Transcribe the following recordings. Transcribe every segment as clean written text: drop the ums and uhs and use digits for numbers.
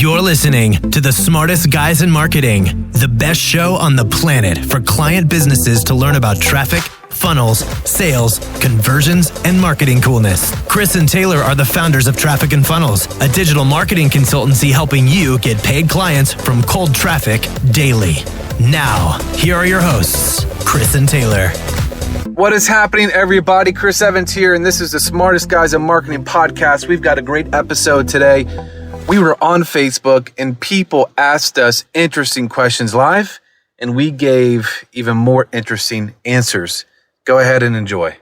You're listening to the smartest guys in marketing, the best show on the planet for client businesses to learn about traffic, funnels, sales, conversions, and marketing coolness. Chris and Taylor are the founders of Traffic and Funnels, a digital marketing consultancy helping you get paid clients from cold traffic daily. Now, here are your hosts, Chris and Taylor. What is happening, everybody? Chris Evans here, and this is the Smartest Guys in Marketing podcast. We've got a great episode today. We were on Facebook, and people asked us interesting questions live, and we gave even more interesting answers. Go ahead and enjoy.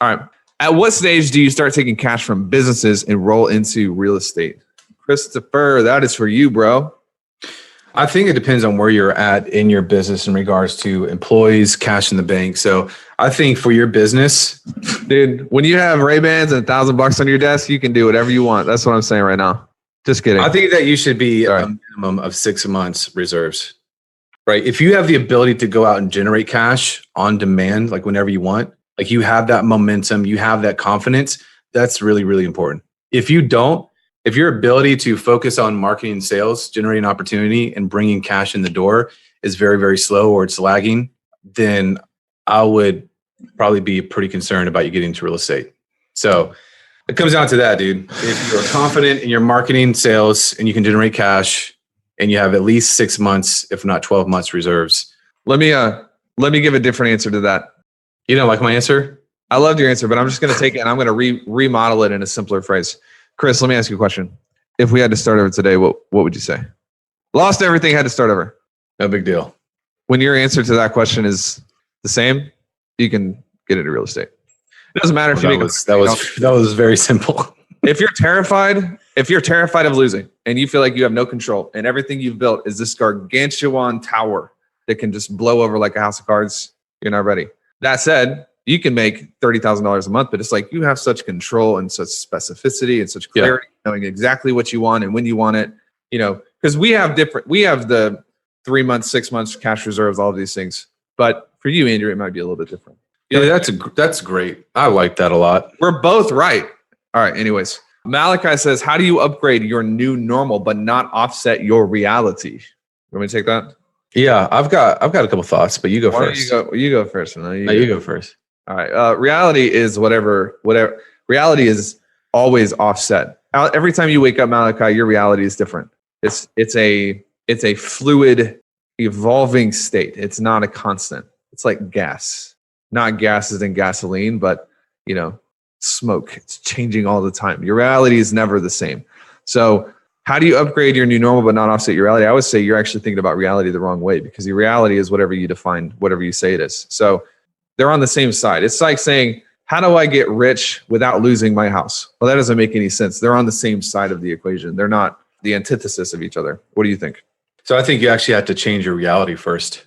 All right. At what stage do you start taking cash from businesses and roll into real estate? Christopher, that is for you, bro. I think it depends on where you're at in your business in regards to employees, cash in the bank. So I think for your business, dude, when you have Ray-Bans and $1,000 on your desk, you can do whatever you want. That's what I'm saying right now. Just kidding. I think that you should be a minimum of 6 months reserves, right? If you have the ability to go out and generate cash on demand, like whenever you want, like you have that momentum, you have that confidence, that's really, really important. If you don't, if your ability to focus on marketing and sales, generating opportunity and bringing cash in the door is very, very slow or it's lagging, then I would probably be pretty concerned about you getting into real estate. So it comes down to that, dude. If you're confident in your marketing, sales, and you can generate cash and you have at least 6 months, if not 12 months reserves. Let me give a different answer to that. You don't like my answer? I loved your answer, but I'm just going to take it and I'm going to remodel it in a simpler phrase. Chris, let me ask you a question. If we had to start over today, what would you say? Lost everything, had to start over. No big deal. When your answer to that question is the same, you can get into real estate. It doesn't matter if you make that was very simple. If you're terrified of losing and you feel like you have no control and everything you've built is this gargantuan tower that can just blow over like a house of cards, you're not ready. That said, you can make $30,000 a month, but it's like you have such control and such specificity and such clarity, knowing exactly what you want and when you want it, because we have the 3 months, 6 months cash reserves, all of these things. But for you, Andrew, it might be a little bit different. Yeah, that's great. I like that a lot. We're both right. All right. Anyways, Malachi says, how do you upgrade your new normal but not offset your reality? You want me to take that? Yeah, I've got a couple thoughts, but you go first. You go first. You go first. All right. Reality is whatever. Reality is always offset. Every time you wake up, Malachi, your reality is different. It's a fluid, evolving state. It's not a constant. It's like gas. Not gases and gasoline, but smoke. It's changing all the time. Your reality is never the same. So how do you upgrade your new normal but not offset your reality? I would say you're actually thinking about reality the wrong way, because your reality is whatever you define, whatever you say it is. So they're on the same side. It's like saying, how do I get rich without losing my house? Well, that doesn't make any sense. They're on the same side of the equation. They're not the antithesis of each other. What do you think? So I think you actually have to change your reality first.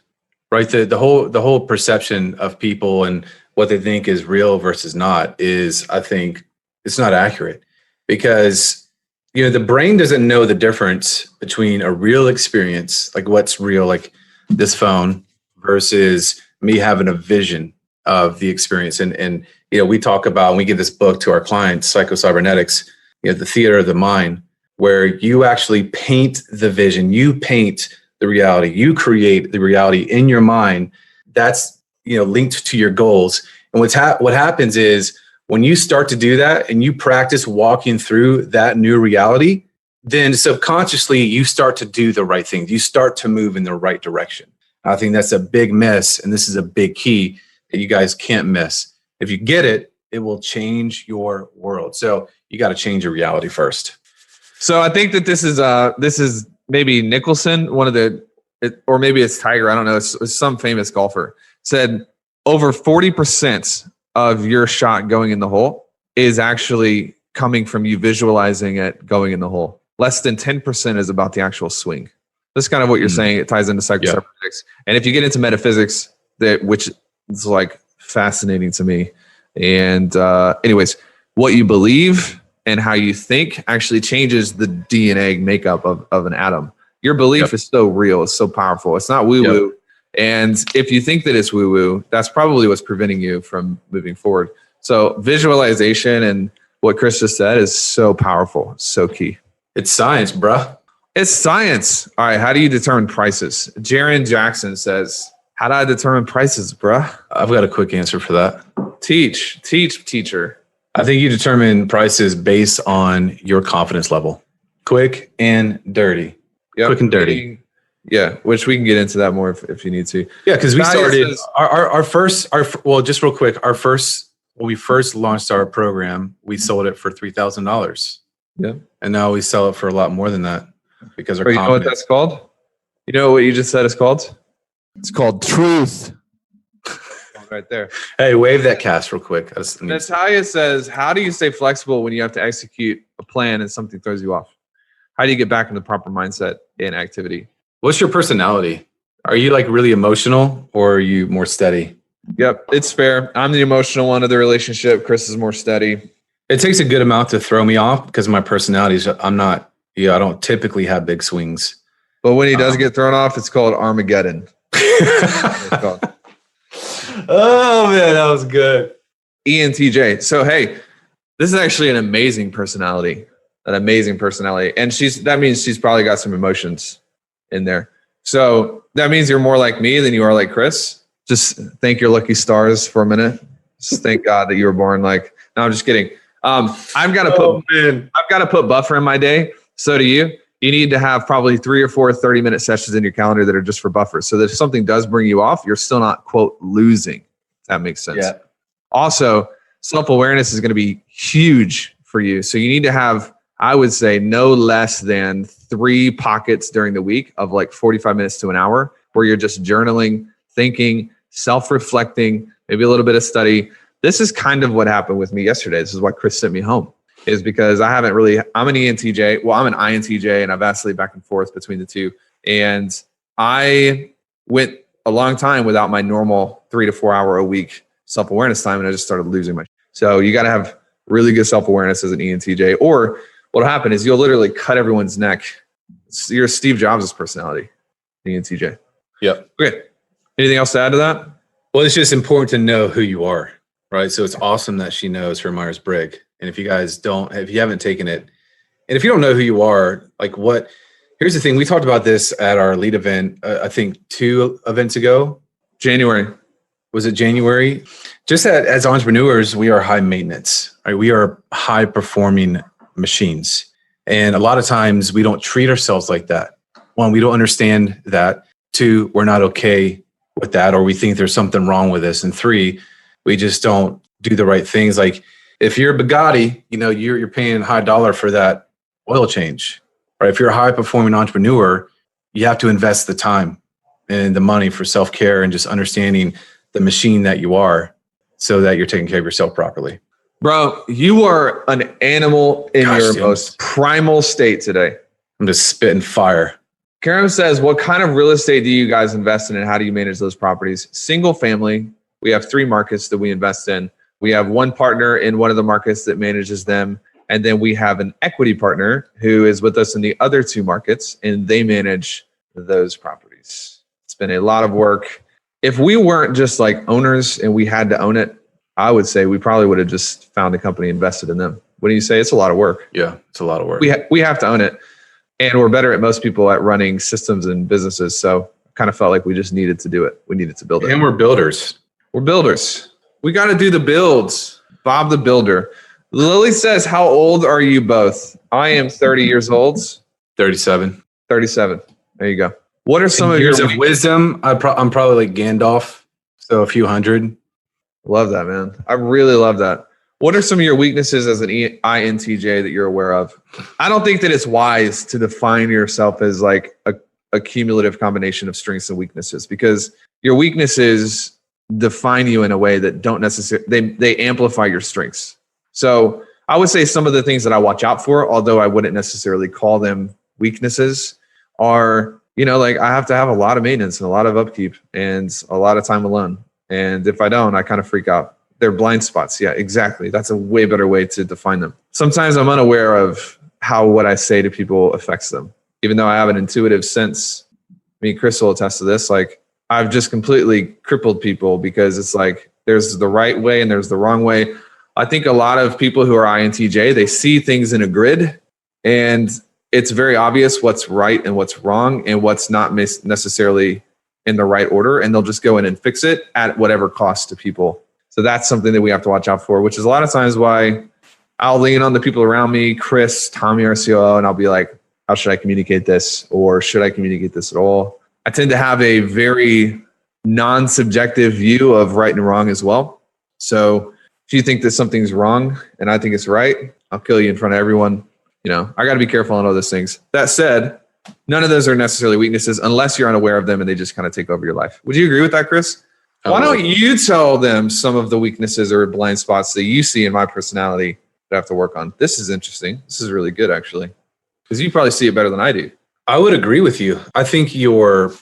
Right, the whole perception of people and what they think is real versus not is, I think, it's not accurate, because the brain doesn't know the difference between a real experience, like what's real, like this phone, versus me having a vision of the experience. And we talk about, when we give this book to our clients, Psycho-Cybernetics, the theater of the mind, where you actually paint the vision, you paint the reality, you create the reality in your mind that's linked to your goals. And what happens is, when you start to do that and you practice walking through that new reality, then subconsciously you start to do the right things. You start to move in the right direction. I think that's a big miss, and this is a big key that you guys can't miss. If you get it, it will change your world. So you got to change your reality first. So I think that this is maybe Nicholson, or maybe it's Tiger, I don't know. It's some famous golfer, said over 40% of your shot going in the hole is actually coming from you visualizing it going in the hole. Less than 10% is about the actual swing. That's kind of what you're saying. It ties into psychocybernetics. And if you get into metaphysics, which is like fascinating to me. And anyways, what you believe and how you think actually changes the DNA makeup of an atom. Your belief is so real. It's so powerful. It's not woo-woo. Yep. And if you think that it's woo-woo, that's probably what's preventing you from moving forward. So visualization and what Chris just said is so powerful, so key. It's science, bruh. It's science. All right. How do you determine prices? Jaron Jackson says, how do I determine prices, bruh? I've got a quick answer for that. Teach, teacher. I think you determine prices based on your confidence level. Quick and dirty. Yep. Quick and dirty. Yeah, which we can get into that more if you need to. Yeah, because we started says, just real quick, when we first launched our program, we sold it for $3,000. Yeah. And now we sell it for a lot more than that because our you know what that's called? You know what you just said it's called? It's called truth. Right there. Hey, wave that cast real quick. Natalia says, how do you stay flexible when you have to execute a plan and something throws you off? How do you get back in the proper mindset and activity? What's your personality? Are you like really emotional or are you more steady? Yep, it's fair. I'm the emotional one of the relationship. Chris is more steady. It takes a good amount to throw me off because my personality is, I don't typically have big swings. But when he does get thrown off, it's called Armageddon. Oh man, that was good. ENTJ. So, hey, this is actually an amazing personality. And that means she's probably got some emotions in there. So that means you're more like me than you are like Chris. Just thank your lucky stars for a minute. Just thank God that you were born like, no, I'm just kidding. I've got to put buffer in my day. So do you. You need to have probably 3 or 4 30-minute sessions in your calendar that are just for buffers. So that if something does bring you off, you're still not, quote, losing. If that makes sense. Yeah. Also, self-awareness is going to be huge for you. So you need to have, I would say, no less than 3 pockets during the week of like 45 minutes to an hour where you're just journaling, thinking, self-reflecting, maybe a little bit of study. This is kind of what happened with me yesterday. This is why Chris sent me home, is because I'm an ENTJ. Well, I'm an INTJ, and I vacillate back and forth between the two. And I went a long time without my normal 3 to 4 hour a week self-awareness time, and I just started losing my. So you got to have really good self-awareness as an ENTJ, or what'll happen is you'll literally cut everyone's neck. You're Steve Jobs' personality, ENTJ. Yep. Okay. Anything else to add to that? Well, it's just important to know who you are, right? So it's awesome that she knows her Myers-Briggs. And if you guys if you haven't taken it, and if you don't know who you are, here's the thing. We talked about this at our lead event, I think 2 events ago. January. Was it January? Just that as entrepreneurs, we are high maintenance, right? We are high performing machines. And a lot of times we don't treat ourselves like that. 1, we don't understand that. 2, we're not okay with that, or we think there's something wrong with us. And 3, we just don't do the right things. Like if you're a Bugatti, you're paying high dollar for that oil change, right? If you're a high performing entrepreneur, you have to invest the time and the money for self-care and just understanding the machine that you are so that you're taking care of yourself properly. Bro, you are an animal in your most primal state today. I'm just spitting fire. Karen says, what kind of real estate do you guys invest in and how do you manage those properties? Single family. We have 3 markets that we invest in. We have 1 partner in one of the markets that manages them. And then we have an equity partner who is with us in the other 2 markets, and they manage those properties. It's been a lot of work. If we weren't just like owners and we had to own it, I would say we probably would have just found a company, invested in them. What do you say? It's a lot of work. Yeah, it's a lot of work. We have to own it. And we're better at most people at running systems and businesses. So I kind of felt like we just needed to do it. We needed to build it. And we're builders. We're builders. We got to do the builds. Bob the Builder. Lily says, how old are you both? I am 30 years old. 37. 37. There you go. What are some of your years of wisdom? I'm probably like Gandalf. So a few hundred. Love that, man. I really love that. What are some of your weaknesses as an INTJ that you're aware of? I don't think that it's wise to define yourself as like a cumulative combination of strengths and weaknesses, because your weaknesses define you in a way that don't necessarily, they amplify your strengths. So I would say some of the things that I watch out for, although I wouldn't necessarily call them weaknesses, are, like I have to have a lot of maintenance and a lot of upkeep and a lot of time alone. And if I don't, I kind of freak out. They're blind spots. Yeah, exactly. That's a way better way to define them. Sometimes I'm unaware of how what I say to people affects them, even though I have an intuitive sense. Chris will attest to this. Like I've just completely crippled people because it's like there's the right way and there's the wrong way. I think a lot of people who are INTJ, they see things in a grid and it's very obvious what's right and what's wrong and what's not necessarily in the right order. And they'll just go in and fix it at whatever cost to people. So that's something that we have to watch out for, which is a lot of times why I'll lean on the people around me, Chris, Tommy, our COO, and I'll be like, how should I communicate this? Or should I communicate this at all? I tend to have a very non-subjective view of right and wrong as well. So if you think that something's wrong and I think it's right, I'll kill you in front of everyone. I got to be careful on all those things. That said, none of those are necessarily weaknesses unless you're unaware of them and they just kind of take over your life. Would you agree with that, Chris? Why don't you tell them some of the weaknesses or blind spots that you see in my personality that I have to work on? This is interesting. This is really good, actually, because you probably see it better than I do. I would agree with you. I think your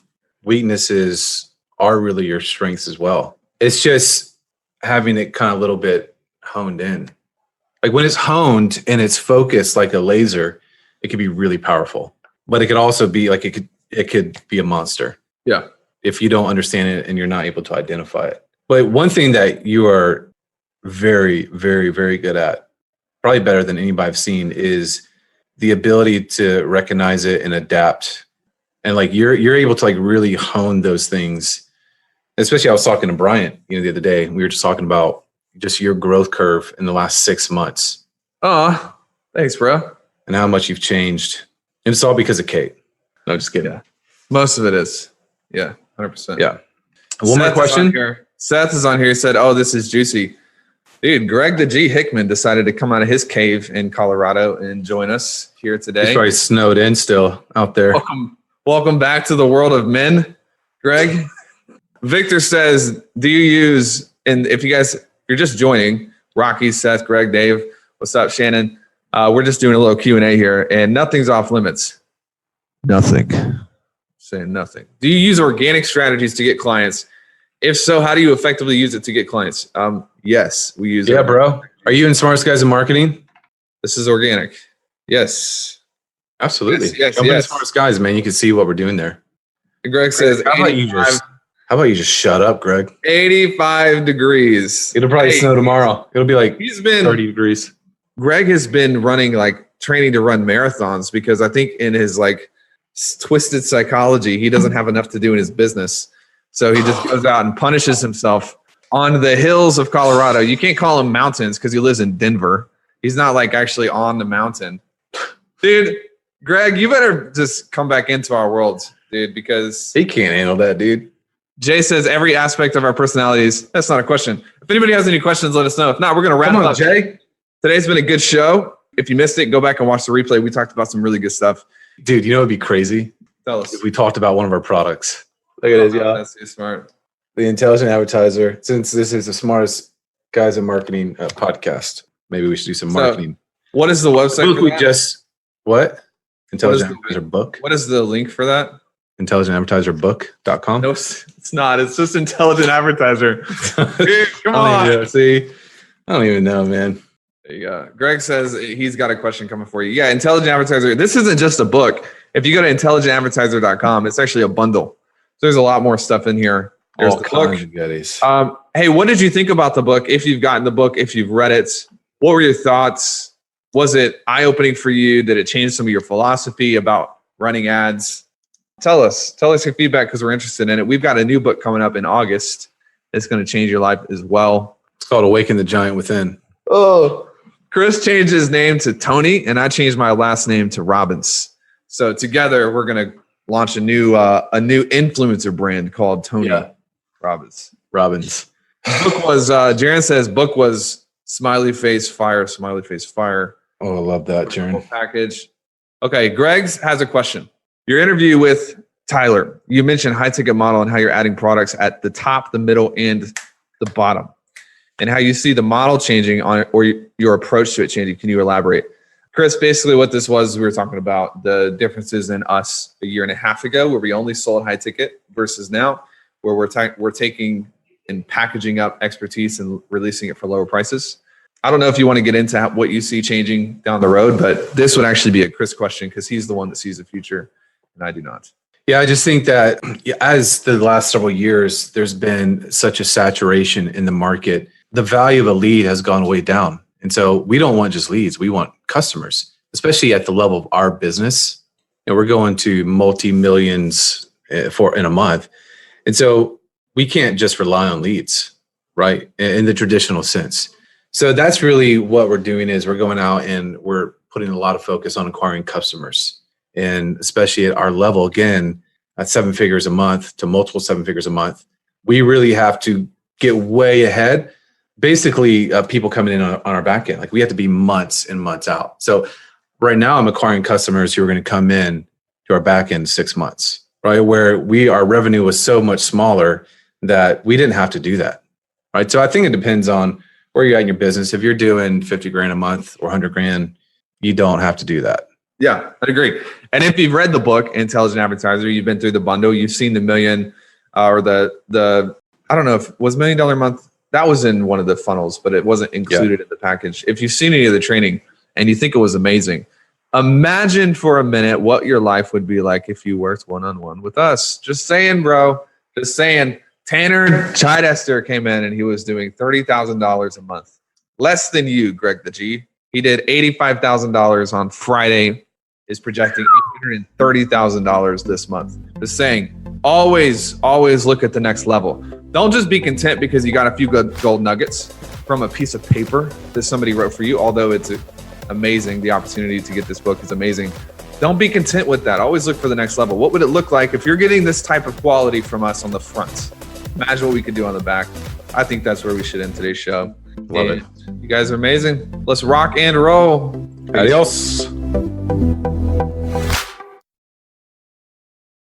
weaknesses are really your strengths as well. It's just having it kind of a little bit honed in. Like when it's honed and it's focused like a laser, it could be really powerful. But it could also be like it could be a monster. Yeah. If you don't understand it and you're not able to identify it. But one thing that you are very, very, very good at, probably better than anybody I've seen, is the ability to recognize it and adapt. And like you're able to like really hone those things. Especially I was talking to Bryant, the other day, and we were just talking about just your growth curve in the last 6 months. Oh, thanks, bro. And how much you've changed. And it's all because of Kate. No, just kidding. Yeah. Most of it is. Yeah, 100%. Yeah. One more question. Seth is on here. He said, oh, this is juicy. Dude, Greg the G. Hickman decided to come out of his cave in Colorado and join us here today. He's probably snowed in still out there. Welcome back to the world of men, Greg. Victor says, do you use, and if you're just joining, Rocky, Seth, Greg, Dave, what's up, Shannon? We're just doing a little Q&A here, and nothing's off limits. Nothing. Saying nothing. Do you use organic strategies to get clients? If so, how do you effectively use it to get clients? Yes, we use it. Yeah, bro. Are you in Smartest Guys in Marketing? This is organic. Yes. Absolutely. Yes. Come in Smartest Guys, man. You can see what we're doing there. And Greg says, how about you just shut up, Greg? 85 degrees. It'll probably snow tomorrow. It'll be like 30 degrees. Greg has been training to run marathons because I think in his twisted psychology, he doesn't have enough to do in his business. So he just goes out and punishes himself on the hills of Colorado. You can't call him mountains because he lives in Denver. He's not actually on the mountain. Dude, Greg, you better just come back into our world, dude, because he can't handle that, dude. Jay says every aspect of our personalities. That's not a question. If anybody has any questions, let us know. If not, we're going to wrap up. Jay. Today's been a good show. If you missed it, go back and watch the replay. We talked about some really good stuff. Dude, you know what would be crazy? Tell us. If we talked about one of our products. Look at this, y'all. That's too smart. The Intelligent Advertiser. Since this is the Smartest Guys in Marketing podcast, maybe we should do some marketing. What is the website? What? Intelligent Advertiser book. What is the link for that? IntelligentAdvertiserbook.com. No, it's not. It's just Intelligent Advertiser. Dude, come on. See, I don't even know, man. There you go. Greg says he's got a question coming for you. Yeah, Intelligent Advertiser. This isn't just a book. If you go to intelligentadvertiser.com, it's actually a bundle. So there's a lot more stuff in here. There's all kinds of goodies. Hey, what did you think about the book? If you've gotten the book, if you've read it, what were your thoughts? Was it eye-opening for you? Did it change some of your philosophy about running ads? Tell us your feedback because we're interested in it. We've got a new book coming up in August. It's going to change your life as well. It's called Awaken the Giant Within. Oh, Chris changed his name to Tony, and I changed my last name to Robbins. So together, we're going to launch a new influencer brand called Tony Robbins. Book was Jaron says book was smiley face fire. Oh, I love that, Jaron. Package. Okay, Greg's has a question. Your interview with Tyler, you mentioned high ticket model and how you're adding products at the top, the middle, and the bottom, and how you see the model changing or your approach to it changing. Can you elaborate? Chris, basically what this was, we were talking about the differences in us a year and a half ago where we only sold high ticket versus now where we're taking and packaging up expertise and releasing it for lower prices. I don't know if you want to get into what you see changing down the road, but this would actually be a Chris question because he's the one that sees the future and I do not. Yeah, I just think that as the last several years, there's been such a saturation in the market. The value of a lead has gone way down. And so we don't want just leads. We want customers. especially at the level of our business. And we're going to multi-millions in a month. And so we can't just rely on leads, right? In the traditional sense. So that's really what we're doing is we're going out and we're putting a lot of focus on acquiring customers. And especially at our level, again, at 7 figures a month to multiple 7 figures a month, we really have to get way ahead. Basically, people coming in on our back end, like we have to be months and months out. So right now I'm acquiring customers who are going to come in to our back end 6 months, right? Where our revenue was so much smaller that we didn't have to do that, right? So I think it depends on where you're at in your business. If you're doing 50 grand a month or 100 grand, you don't have to do that. Yeah, I agree. And if you've read the book, Intelligent Advertiser, you've been through the bundle, you've seen the million or the I don't know if it was $1 million a month. That was in one of the funnels, but it wasn't included in the package. If you've seen any of the training and you think it was amazing, imagine for a minute what your life would be like if you worked one-on-one with us. Just saying, bro. Just saying. Tanner Chidester came in and he was doing $30,000 a month. Less than you, Greg the G. He did $85,000 on Friday. Is projecting $830,000 this month. Just saying, always look at the next level. Don't just be content because you got a few good gold nuggets from a piece of paper that somebody wrote for you, although it's amazing. The opportunity to get this book is amazing. Don't be content with that. Always look for the next level. What would it look like if you're getting this type of quality from us on the front? Imagine what we could do on the back. I think that's where we should end today's show. Love it. You guys are amazing. Let's rock and roll. Adios.